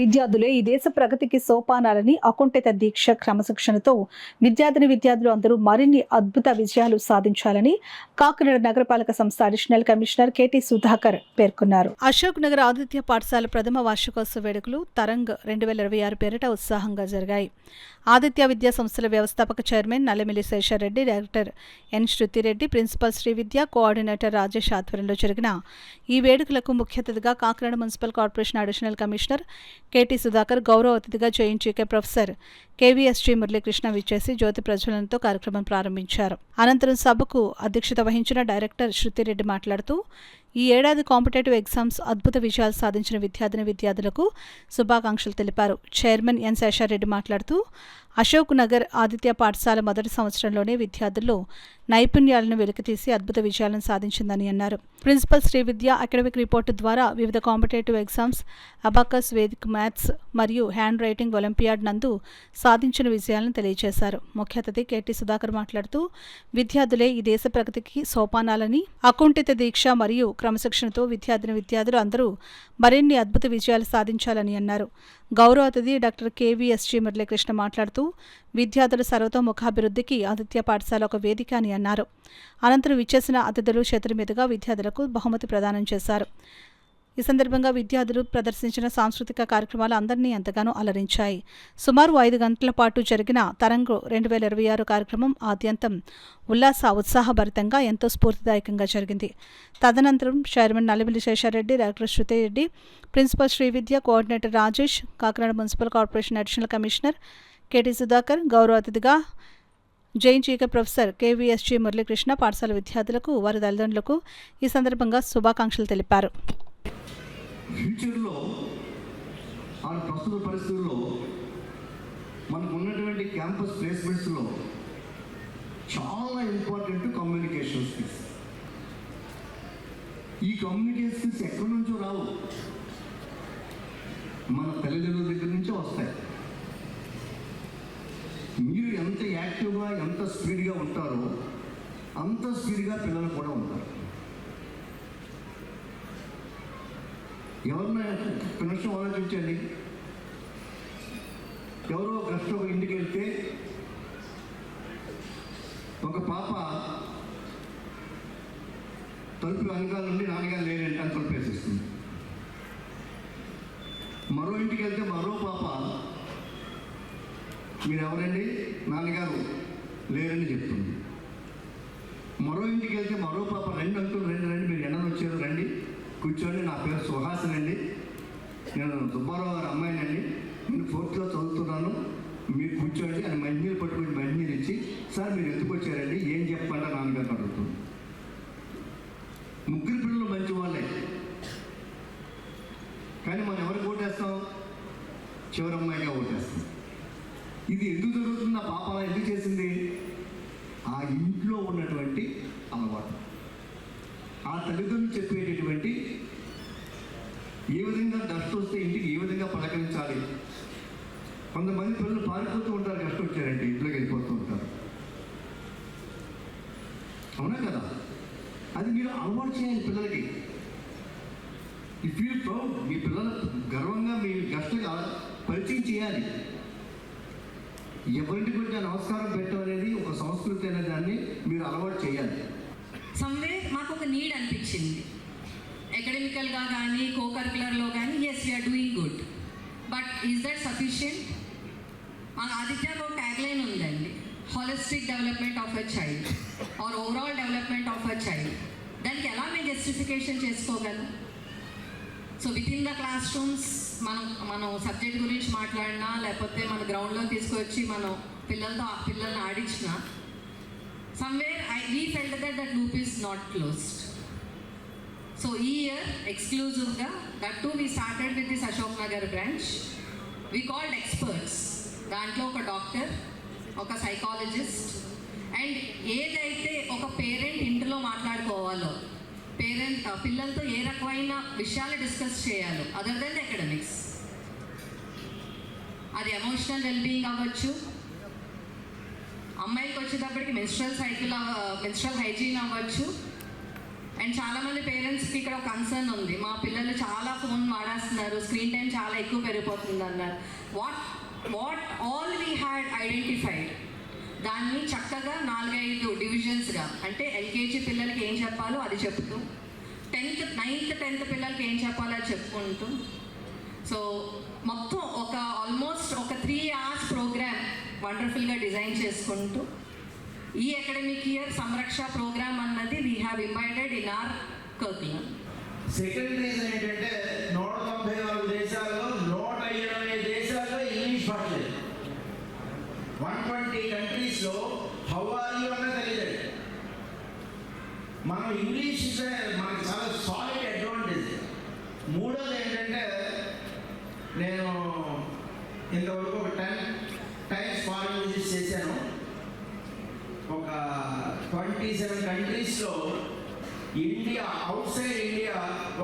విద్యార్థులే ఈ దేశ ప్రగతికి సోపానాలని అకుంఠిత దీక్ష క్రమశిక్షణతో విద్యార్థులు అందరూ మరిన్ని అద్భుత విజయాలు సాధించాలని కాకినాడ నగరపాలక సంస్థ అడిషనల్ కమిషనర్ కెటి సుధాకర్ పేర్కొన్నారు. అశోక్ నగర్ ఆదిత్య పాఠశాల ప్రథమ వార్షికోత్సవ వేడుకలు తరంగ్ 2026 పేరిట ఉత్సాహంగా జరిగాయి. ఆదిత్య విద్యా సంస్థల వ్యవస్థాపక chairman Nallamilli Sesha Reddy, director N Shruti Reddy, principal Srividya, coordinator Rajesh ఆధ్వర్యంలో జరిగిన ఈ వేడుకలకు ముఖ్య అతిథిగా Kakinada municipal corporation additional commissioner KT Sudhakar, గౌరవ అతిథిగా జేఎన్టీయూకే ప్రొఫెసర్ కేవీఎస్జీ మురళీకృష్ణ విచ్చేసి జ్యోతి ప్రజ్వలనతో కార్యక్రమం ప్రారంభించారు. అనంతరం సభకు అధ్యక్షత వహించిన డైరెక్టర్ శృతిరెడ్డి మాట్లాడుతూ, ఈ ఏడాది కాంపిటేటివ్ ఎగ్జామ్స్ అద్భుత విజయాలు సాధించిన విద్యార్థులకు శుభాకాంక్షలు తెలిపారు. చైర్మన్ ఎన్ శేషారెడ్డి మాట్లాడుతూ, అశోక్ నగర్ ఆదిత్య పాఠశాల మొదటి సంవత్సరంలోనే విద్యార్థుల్లో నైపుణ్యాలను వెలికితీసి అద్భుత విజయాలను సాధించిందని అన్నారు. ప్రిన్సిపల్ శ్రీవిద్య అకాడమిక్ రిపోర్టు ద్వారా వివిధ competitive exams, abacus, Vedic maths మరియు హ్యాండ్ రైటింగ్ ఒలింపియాడ్ నందు సాధించిన విజయాలను తెలియజేశారు. ముఖ్య అతిథి కెటి సుధాకర్ మాట్లాడుతూ, విద్యార్థులే ఈ దేశ ప్రగతికి సోపానాలని అకుంఠిత దీక్ష మరియు క్రమశిక్షణతో విద్యార్థులు అందరూ మరిన్ని అద్భుత విజయాలు సాధించాలని అన్నారు. గౌరవ అతిథి డాక్టర్ కేవీఎస్జీ మురళీకృష్ణ మాట్లాడుతూ, విద్యార్థుల సర్వతోముఖాభివృద్ధికి ఆదిత్య పాఠశాల ఒక వేదిక అని అన్నారు. అనంతరం విచ్చేసిన అతిథులు చేతుల మీదుగా విద్యార్థులకు బహుమతి ప్రదానం చేశారు. ఈ సందర్భంగా విద్యార్థులు ప్రదర్శించిన సాంస్కృతిక కార్యక్రమాలు అందరినీ ఎంతగానో అలరించాయి. సుమారు 5 గంటల పాటు జరిగిన తరంగ్ 2026 కార్యక్రమం ఆద్యంతం ఉత్సాహభరితంగా ఎంతో స్ఫూర్తిదాయకంగా జరిగింది. తదనంతరం chairman Nallamilli Sesha Reddy, director Shruti Reddy, principal Srividya, coordinator Rajesh, Kakinada municipal corporation additional commissioner KT Sudhakar, గౌరవ అతిథిగా జేఎన్టీయూకే ప్రొఫెసర్ కేవీఎస్జీ మురళీకృష్ణ పాఠశాల విద్యార్థులకు, వారి తల్లిదండ్రులకు ఈ సందర్భంగా శుభాకాంక్షలు తెలిపారు. ఫ్యూచర్లో ఆ ప్రస్తుత పరిస్థితుల్లో మనకు ఉన్నటువంటి క్యాంపస్ ప్లేస్మెంట్స్లో చాలా ఇంపార్టెంట్ కమ్యూనికేషన్ స్కిల్స్. ఈ కమ్యూనికేషన్ స్కిల్స్ ఎక్కడి నుంచో రావు, మన తల్లిదండ్రుల దగ్గర నుంచే వస్తాయి. మీరు ఎంత యాక్టివ్గా, ఎంత స్పీడ్గా ఉంటారో అంత స్పీడ్గా పిల్లలు కూడా ఉంటారు. ఎవరన్నా నిమిషం ఆలోచించండి, ఎవరో కష్టం ఇంటికి వెళ్తే ఒక పాప తలుపు వెనకాల నుండి నాన్నగారు లేరంటే అని తలుపు వేసేస్తుంది. మరో ఇంటికి వెళ్తే మరో పాప మీరు ఎవరండి, నాన్నగారు లేరని చెప్తుంది. మరో ఇంటికి వెళ్తే మరో పాప రెండు అంకులు రండి మీరు ఎండలు వచ్చారు రండి కూర్చోండి, నా పేరు సుహాసిని అండి, నేను సుబ్బారావు గారు అమ్మాయినండి, నేను 4th క్లాస్ చదువుతున్నాను, మీరు కూర్చోండి అని మంచినీళ్ళు పట్టుకొని మంచినీళ్ళు ఇచ్చి, సార్ మీరు ఎందుకు వచ్చారండి, ఏం చెప్పండి నాన్నగారు అడుగుతుంది. ముగ్గురు పిల్లలు మంచి వాళ్ళే, కానీ మనం ఎవరికి ఓటేస్తాం, చివరి అమ్మాయిగా ఓటేస్తాం. ఇది ఎందుకు జరుగుతుంది, ఆ పాప ఎందుకు చేసింది, ఆ ఇంట్లో ఉన్నటువంటి అలవాటు, ఆ తల్లిదండ్రులు చెప్పేటటువంటి ఏ విధంగా కష్టం వస్తే ఇంటికి ఏ విధంగా పలకరించాలి. కొంతమంది పిల్లలు పారిపోతూ ఉంటారు, కష్టం వచ్చారంటే ఇంట్లోకి వెళ్ళిపోతూ ఉంటారు, అవునా కదా. అది మీరు అలవాటు చేయాలి పిల్లలకి. ఈ ఫీల్ ప్రౌడ్, మీ పిల్లలు గర్వంగా మీ కష్టంగా పరిచయం చేయాలి. ఎవరింటికి వచ్చి నమస్కారం పెట్టడం అనేది ఒక సంస్కృతి అనే దాన్ని మీరు అలవాటు చేయాలి. సమ్వేర్ మాకు ఒక నీడ్ అనిపించింది, అకాడమికల్గా కానీ కోకరికులర్లో కానీ. Yes, we are doing good, but is that sufficient? మన ఆదిత్యలో ట్యాగ్లైన్ ఉందండి, holistic development of a child or overall development of a child. దానికి ఎలా మేము జస్టిఫికేషన్ చేసుకోగలం? So within the classrooms మనం సబ్జెక్ట్ గురించి మాట్లాడినా, లేకపోతే మన గ్రౌండ్లో తీసుకొచ్చి మనం పిల్లల్ని ఆడించినా, somewhere we felt that loop is not closed. So this year exclusive ga that too we started with this Ashok Nagar branch. We called experts, dantlo oka doctor, oka psychologist, and ఏదైతే ఒక parent ఇంట్లో మాట్లాడుకోవాలో, parent పిల్లలతో ఏ రకమైన విషయాలు discuss చేయాలో other then academics, అది emotional wellbeing అవ్వచ్చు, అమ్మాయికి వచ్చేటప్పటికి మెన్స్ట్రల్ హైజీన్ అవ్వచ్చు, అండ్ చాలామంది పేరెంట్స్కి ఇక్కడ ఒక కన్సర్న్ ఉంది, మా పిల్లలు చాలా ఫోన్ వాడేస్తున్నారు, స్క్రీన్ టైం చాలా ఎక్కువ పెరిగిపోతుంది అన్నారు. What all we had identified, దాన్ని చక్కగా 4-5 డివిజన్స్గా, అంటే ఎల్కేజీ పిల్లలకి ఏం చెప్పాలో అది చెప్తూ, 9th 10th పిల్లలకి ఏం చెప్పాలో అది చెప్పుకుంటూ, సో మొత్తం ఆల్మోస్ట్ ఒక 3 hours ప్రోగ్రామ్ వండర్ఫుల్గా డిజైన్ చేసుకుంటూ ఈ అకాడమిక్ ఇయర్ సంరక్ష ప్రోగ్రామ్ అన్నది we have embedded in our curriculum. Second reason ఏంటంటే 194 దేశాల్లో 120 దేశాల్లో ఇంగ్లీష్ మాట్లాడలేదు. 120 కంట్రీస్లో హౌ ఆర్ యూ అన్నది తెలియదు. మనం ఇంగ్లీష్ మనకి చాలా సాలిడ్ అడ్వాంటేజ్. మూడోది ఏంటంటే నేను ఇంతవరకు ఒక 10 times ఫారెన్ విజిట్ చేశాను. ఒక 27 కంట్రీస్లో ఇండియా, అవుట్ సైడ్ ఇండియా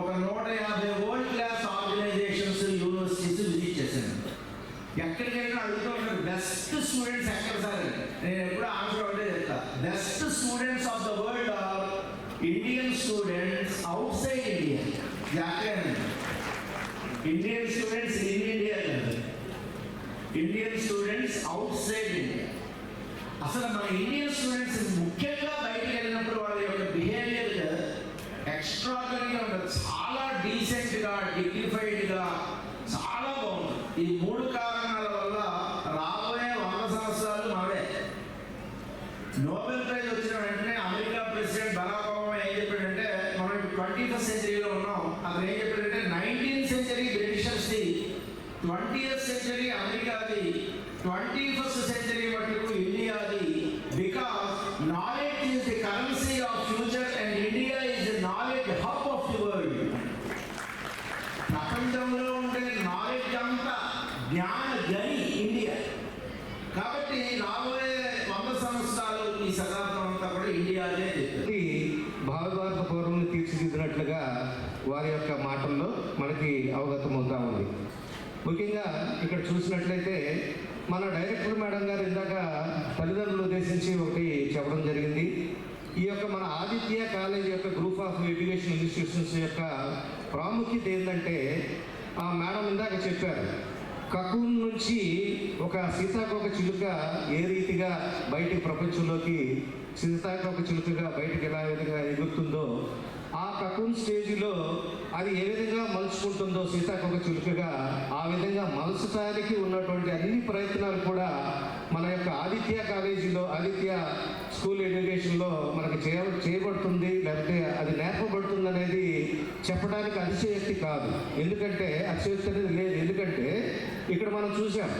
ఒక 150 world class organisations, universities visit చేశాను. ఎక్కడికైనా అడుగుతూ ఉంటారు బెస్ట్ స్టూడెంట్స్ ఎక్కడ సార్, నేను ఎప్పుడు ఆన్సర్ ఒకటే చెప్తా, best students of the world are Indian students outside India. జాగ్రత్త, ఇండియన్ స్టూడెంట్స్ ఇన్ ఇండియా కాదు, Indian students outside India. అసలు మన ఇండియన్ స్టూడెంట్స్ ముఖ్యంగా బయటకు వెళ్ళినప్పుడు వాళ్ళ యొక్క బిహేవియర్ ఎక్స్ట్రాడనరీగా ఉంటుంది. చాలా డీసెంట్గా, డిగ్నిఫైడ్గా, చాలా బాగుంటుంది. ఈ 3 కారణాల వల్ల రాబోయే 100 సంవత్సరాలు మనదే. నోబెల్ ప్రైజ్ వచ్చిన వెంటనే అమెరికా ప్రెసిడెంట్ బరాక్ ఒబామా ఏం చెప్పాడంటే, మనం 21st centuryలో ఉన్నాం, అతను ఏం చెప్పాడంటే 19th century బ్రిటిషర్స్ది, 20th century అమెరికాది, 21st century మటుకు ఇండియాది. Because knowledge is the currency of future and India is the knowledge hub of the world. ప్రపంచంలో ఉండే నాలెడ్జ్ అంతా, జ్ఞాన గని ఇండియా. కాబట్టి రాబోయే 100 సంవత్సరాలు ఈ శతాబ్దం అంతా కూడా ఇండియానే చెప్తుంది. భారత పౌరులను తీర్చిదిద్దినట్లుగా వారి యొక్క మాటల్లో మనకి అవగతమవుతా ఉంది. ముఖ్యంగా ఇక్కడ చూసినట్లయితే మన డైరెక్టర్ మేడం గారు ఇందాక తల్లిదండ్రులు ఉద్దేశించి ఒకటి చెప్పడం జరిగింది. ఈ యొక్క మన ఆదిత్య కాలేజ్ యొక్క గ్రూప్ ఆఫ్ ఎడ్యుకేషన్ ఇన్స్టిట్యూషన్స్ యొక్క ప్రాముఖ్యత ఏంటంటే, ఆ మేడం ఇందాక చెప్పారు, కకూన్ నుంచి ఒక సీతాకోక చిలుక ఏ రీతిగా బయటికి ప్రపంచంలోకి సీతాకోక చిలుకగా బయటికి ఎలా విధంగా ఎగురుతుందో, ఆ కకూన్ స్టేజ్లో అది ఏ విధంగా మలుచుకుంటుందో సీతాకోక చిలుకగా, ఆ విధంగా మలచడానికి ఉన్నటువంటి అన్ని ప్రయత్నాలు కూడా మన యొక్క ఆదిత్య కాలేజీలో, ఆదిత్య స్కూల్ ఎడ్యుకేషన్లో మనకు చేయబడుతుంది, లేకపోతే అది నేర్పబడుతుంది అనేది చెప్పడానికి అతిశయోక్తి కాదు. ఎందుకంటే అతిశయోక్తి అనేది లేదు. ఎందుకంటే ఇక్కడ మనం చూసాం,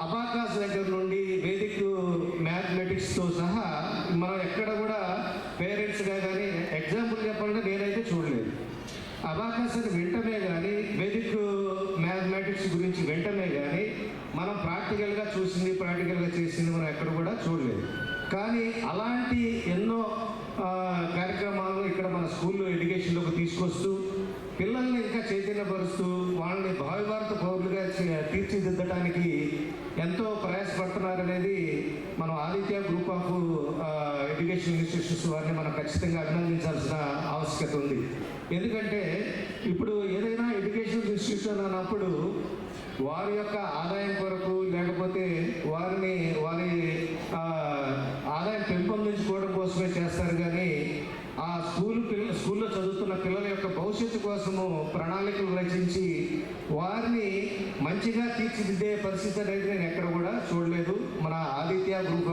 అబాకాస్ దగ్గర నుండి వేదిక్ మ్యాథమెటిక్స్తో సహా మనం ఎక్కడ కూడా పేరెంట్స్గా కానీ, ఎగ్జాంపుల్ చెప్పాలంటే నేనైతే చూడలేదు. అబాకాస్ అని వెంటనే కానీ, వేదిక్ మ్యాథమెటిక్స్ గురించి వెంటనే కానీ మనం ప్రాక్టికల్గా చూసింది, ప్రాక్టికల్గా చేసింది మనం ఎక్కడ కూడా చూడలేదు. కానీ అలాంటి ఎన్నో కార్యక్రమాలను ఇక్కడ మన స్కూల్లో ఎడ్యుకేషన్లోకి తీసుకొస్తూ పిల్లల్ని ఇంకా చైతన్యపరుస్తూ వాళ్ళని భావి భారత పౌరులుగా తీర్చిదిద్దడానికి ఎంతో ప్రయాసపడుతున్నారనేది మనం Aditya group of education institutions వారిని మనం ఖచ్చితంగా అభినందించాల్సిన ఆవశ్యకత ఉంది. ఎందుకంటే ఇప్పుడు ఏదైనా ఎడ్యుకేషన్ ఇన్స్టిట్యూషన్ అన్నప్పుడు వారి యొక్క ఆదాయం కొరకు, లేకపోతే వారి ఆదాయం పెంపొందించుకోవడం కోసమే చేస్తారు. కానీ ఆ స్కూల్లో చదువుతున్న పిల్లల యొక్క భవిష్యత్తు కోసము ప్రణాళికలు రచించి వారిని మంచిగా తీర్చిదిద్దే పరిస్థితి అనేది నేను ఎక్కడ కూడా చూడలేదు. మన ఆదిత్య గ్రూప్